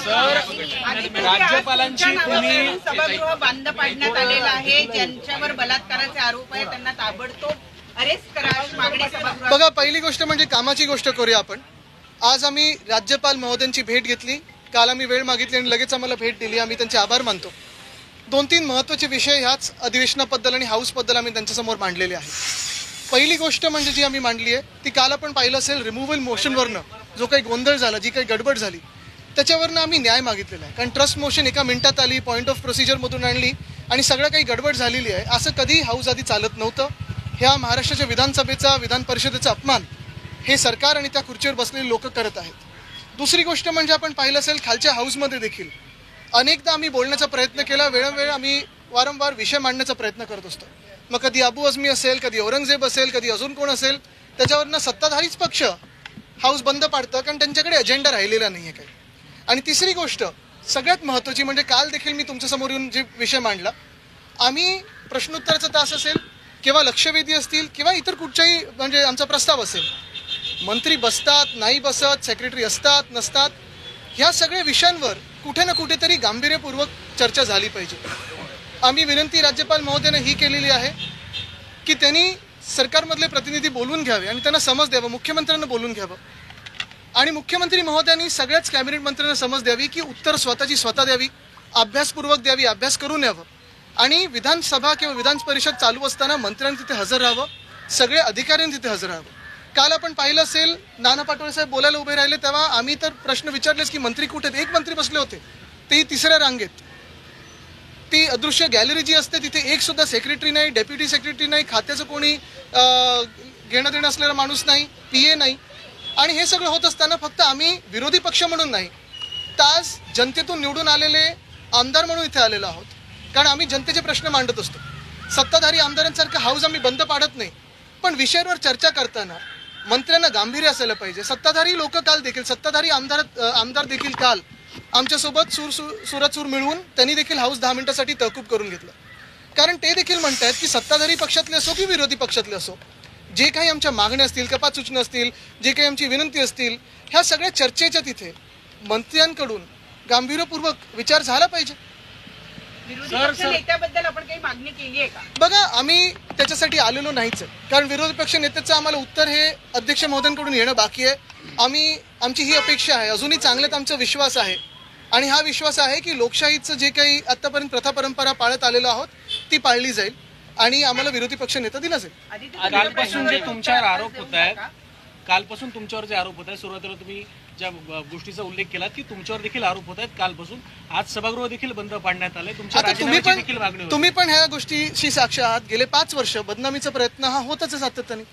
राज्यपालांची सभागृह बंद पाडण्यात आलेलं आहे, ज्यांच्यावर बलात्काराचे आरोप आहे त्यांना ताबडतोब अरेस्ट करा अशी मागणी सभागृहात. बघा, पहिली गोष्ट म्हणजे कामाची गोष्ट करूया आपण. आज आम्ही राज्यपाल महोदयांची भेट घेतली, काल आम्ही वेळ मागितली आणि लगेच आम्हाला भेट दिली. आम्ही त्यांचे आभार मानतो. 2-3 महत्त्वाचे विषय ह्याच अधिवेशनाबद्दल आणि हाऊसबद्दल आम्ही त्यांच्यासमोर मांडलेले आहेत. पहिली गोष्ट म्हणजे जी आम्ही मांडली आहे ती काल आपण पाहिलं असेल, रिमूव्हल मोशनवरनं जो काही गोंधळ झाला, जी काही गडबड झाली त्याच्यावरनं आम्ही न्याय मागितलेला आहे. कारण ट्रस्ट मोशन एका मिनिटात आली, पॉईंट ऑफ प्रोसिजरमधून आणली आणि सगळं काही गडबड झालेली आहे. असं कधी हाऊस आधी चालत नव्हतं. ह्या महाराष्ट्राच्या विधानसभेचा, विधान परिषदेचा अपमान हे सरकार आणि त्या खुर्चीवर बसलेले लोक करत आहेत. दुसरी गोष्ट म्हणजे आपण पाहिलं असेल, खालच्या हाऊसमध्ये देखील अनेकदा आम्ही बोलण्याचा प्रयत्न केला. वेळोवेळ आम्ही वारंवार विषय मांडण्याचा प्रयत्न करत असतो. मग कधी अबू आझमी असेल, कधी औरंगजेब असेल, कधी अजून कोण असेल, त्याच्यावरनं सत्ताधारीच पक्ष हाऊस बंद पाडतं कारण त्यांच्याकडे अजेंडा राहिलेला नाही आहे काही. आणि तिसरी गोष्ट सगळ्यात महत्त्वाची म्हणजे काल देखील मी तुमच्यासमोर येऊन जे विषय मांडला, आम्ही प्रश्नोत्तराचा तास असेल किंवा लक्षवेधी असतील किंवा इतर कुठच्याही म्हणजे आमचा प्रस्ताव असेल, मंत्री बसतात नाही बसत, सेक्रेटरी असतात नसतात, ह्या सगळ्या विषयांवर कुठे ना कुठेतरी गांभीर्यपूर्वक चर्चा झाली पाहिजे. आम्ही विनंती राज्यपाल महोदयाने ही केलेली आहे की त्यांनी सरकारमधले प्रतिनिधी बोलवून घ्यावे आणि त्यांना समज द्यावं, मुख्यमंत्र्यांना बोलवून घ्यावं आणि मुख्यमंत्री महोदयांनी सगळ्याच कॅबिनेट मंत्र्यांना समज द्यावी की उत्तर स्वतःची स्वतः द्यावी, अभ्यासपूर्वक द्यावी, अभ्यास करून यावं आणि विधानसभा किंवा विधान परिषद चालू असताना मंत्र्यांनी तिथे हजर राहावं, सगळे अधिकाऱ्यांनी तिथे हजर राहावं. काल आपण पाहिलं असेल, नाना पाटोळे साहेब बोलायला उभे राहिले तेव्हा आम्ही तर प्रश्न विचारलेच की मंत्री कुठे आहेत. एक मंत्री बसले होते, तेही तिसऱ्या रांगेत. ती अदृश्य गॅलरी जी असते तिथे एक सुद्धा सेक्रेटरी नाही, डेप्युटी सेक्रेटरी नाही, खात्याचं कोणी घेणं देणं असलेला माणूस नाही, PA नाही. आणि हे सगळं होत असताना फक्त आम्ही विरोधी पक्ष म्हणून नाही, तर आज जनतेतून निवडून आलेले आमदार म्हणून इथे आलेलो आहोत. कारण आम्ही जनतेचे प्रश्न मांडत असतो. सत्ताधारी आमदारांसारखं हाऊस आम्ही बंद पाडत नाही, पण विषयावर चर्चा करताना मंत्र्यांना गांभीर्य असायला पाहिजे. सत्ताधारी लोक काल देखील, सत्ताधारी आमदार देखील काल आमच्यासोबत सुरात सूर मिळवून त्यांनी देखील हाऊस 10 मिनिटासाठी तहकूब करून घेतलं. कारण ते देखील म्हणतात की सत्ताधारी पक्षातले असो की विरोधी पक्षातले असो, जे काही आमच्या मागण्या असतील, कपात सूचना असतील, जे काही आमची विनंती असतील, ह्या सगळ्या चर्चेच्या तिथे मंत्र्यांकडून गांभीर्यपूर्वक विचार झाला पाहिजे. विरोधी पक्ष नेत्याबद्दल आपण काही मागणी केली आहे का? बघा, आम्ही त्याच्यासाठी आलेलो नाहीच आहे. कारण विरोधी पक्ष नेत्याचं आम्हाला उत्तर हे अध्यक्ष महोदयांकडून येणं बाकी आहे. आमची ही अपेक्षा आहे, अजूनही चांगल्यात आमचा विश्वास आहे आणि हा विश्वास आहे की लोकशाहीचं जे काही आतापर्यंत प्रथा परंपरा पाळत आलेलो आहोत ती पाळली जाईल आणि आम्हाला विरोधी पक्ष नेता दिला जाईल. कालपासून जे तुमच्यावर आरोप होत आहेत, कालपासून तुमच्यावर जे आरोप होत आहेत, सुरुवातीला तुम्ही ज्या गोष्टीचा उल्लेख केला की तुमच्यावर देखील आरोप होत आहेत, कालपासून आज सभागृह देखील बंद पाडण्यात आले. तुम्ही पण ह्या गोष्टीशी साक्ष आहात. गेले 5 वर्ष बदनामीचा प्रयत्न हा होतच आहे सातत्याने.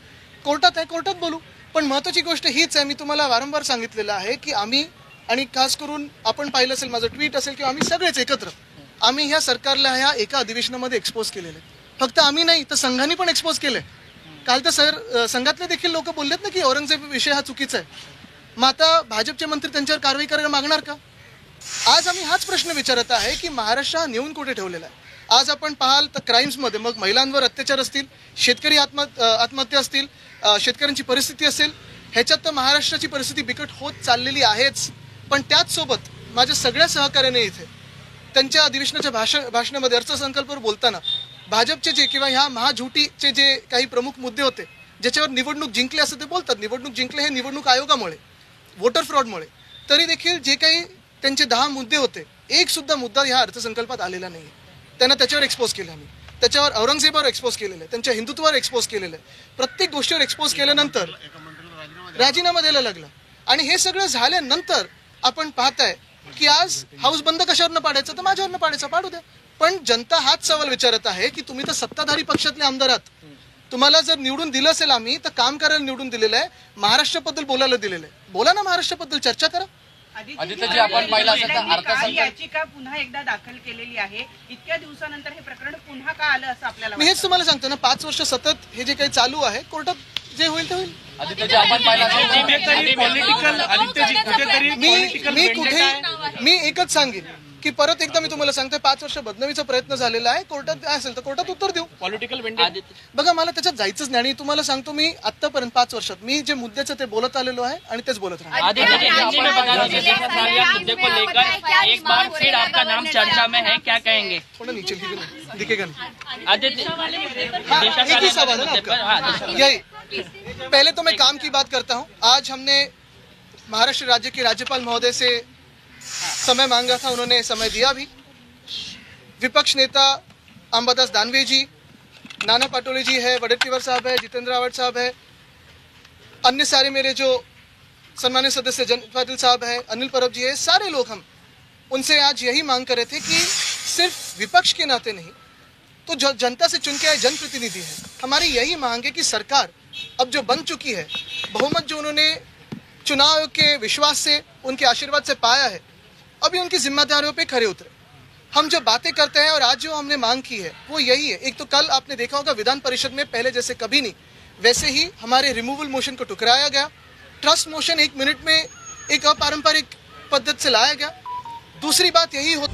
कोर्टात आहे, कोर्टात बोलू. पण महत्वाची गोष्ट हीच आहे, मी तुम्हाला वारंवार सांगितलेलं आहे की आम्ही आणि खास करून आपण पाहिलं असेल, माझं ट्विट असेल किंवा आम्ही सगळेच एकत्र आम्ही ह्या सरकारला ह्या एका अधिवेशनामध्ये एक्सपोज केलेलं आहे. फक्त आम्ही नाही तर संघाने पण एक्सपोज केलंय. काल तर संघातले देखील लोक बोललेत ना की औरंगजेब विषय हा चुकीचा आहे. मग आता भाजपचे मंत्री त्यांच्यावर कारवाई करायला मागणार का? आज आम्ही हाच प्रश्न विचारत आहे की महाराष्ट्र हा नेऊन कुठे ठेवलेला आहे. आज आपण पाहाल तर क्राईम्समध्ये मग महिलांवर अत्याचार असतील, शेतकरी आत्महत्या असतील, शेतकऱ्यांची परिस्थिती असेल, ह्याच्यात तर महाराष्ट्राची परिस्थिती बिकट होत चाललेली आहेच. पण त्याच सोबत माझ्या सगळ्या सहकार्याने इथे त्यांच्या अधिवेशनाच्या भाषणामध्ये अर्थसंकल्पावर बोलताना भाजपचे जे किंवा ह्या महाझुटीचे जे काही प्रमुख मुद्दे होते ज्याच्यावर निवडणूक जिंकले असं ते बोलतात, निवडणूक जिंकले हे निवडणूक आयोगामुळे, वोटर फ्रॉडमुळे, तरी देखील जे काही त्यांचे 10 मुद्दे होते, एक सुद्धा मुद्दा ह्या अर्थसंकल्पात आलेला नाही. त्यांना त्याच्यावर एक्सपोज केलं आम्ही, त्याच्यावर औरंगजेबावर एक्सपोज केलेलं आहे, त्यांच्या हिंदुत्वावर एक्सपोज केलेलं आहे. प्रत्येक गोष्टीवर एक्सपोज केल्यानंतर राजीनामा द्यायला लागला आणि हे सगळं झाल्यानंतर आपण पाहताय की आज हाऊस बंद कशावरनं पाडायचं, तर माझ्यावरनं पाडायचं, पाडू द्या. पण जनता हाच सवाल विचारत आहे की तुम्ही तर सत्ताधारी पक्षातले आमदार आहात, तुम्हाला जर निवडून दिलं असेल आम्ही तर काम करायला निवडून दिलेलं आहे, महाराष्ट्राबद्दल बोलायला दिलेलं आहे, बोला ना महाराष्ट्राबद्दल, चर्चा करा. आदित्यजी, आपण पाहिलं असेल तर अर्थसंकल्प याचिका पुन्हा एकदा दाखल केलेली आहे. इतक्या दिवसानंतर हे प्रकरण पुन्हा का आलं असं आपल्याला मी हेच तुम्हाला सांगतो ना, 5 वर्ष सतत हे जे काही चालू आहे, कोर्टात जे होईल ते होईल. आदित्यजी, आपण पाहिलं असेल मी एकच सांगेन की परत एकदा मी तुम्हाला सांगते 5 वर्ष बदनामीचा प्रयत्न झालेला आहे. कोर्टात काय असेल तर कोर्टात उत्तर देऊ. पॉलिटिकल वेंडे बघा मला त्याच्यात जायचंच नाही आणि तुम्हाला सांगतो मी आतापर्यंत 5 वर्षात मी जे मुद्द्याचं ते बोलत आलेलो आहे आणि तेच बोलत राहणार. आदित्य जी, हिंदी में बता दीजिए सालिया मुद्दे को लेकर एक बार फिर आपका नाम चर्चा में है, क्या कहेंगे? थोड़ा नीचे दिखेगा नहीं. आदित्य एक ही सवाल है ना आपका. यही पहले तो मैं काम की बात करता हूँ. आज हमने महाराष्ट्र राज्य के राज्यपाल महोदय से समय मांगा था, उन्होंने समय दिया भी. विपक्ष नेता अंबादास दानवे जी, नाना पाटोले जी है, वडेट्टीवार साहब है, जितेंद्र आव्हाड साहब है, अन्य सारे मेरे जो सम्मानित सदस्य जयंत पाटिल साहब है, अनिल परब जी है, सारे लोग हम उनसे आज यही मांग कर रहे थे कि सिर्फ विपक्ष के नाते नहीं तो जो जनता से चुन के आए जनप्रतिनिधि है, हमारी यही मांग है कि सरकार अब जो बन चुकी है, बहुमत जो उन्होंने चुनाव के विश्वास से उनके आशीर्वाद से पाया है, अभी उनकी जिम्मेदारियों पे खरे उतरे. हम जो बातें करते हैं और आज जो हमने मांग की है वो यही है. एक तो कल आपने देखा होगा विधान परिषद में पहले जैसे कभी नहीं वैसे ही हमारे रिमूवल मोशन को ठुकराया गया. ट्रस्ट मोशन 1 मिनट में एक अपारंपरिक पद्धति से लाया गया. दूसरी बात यही होती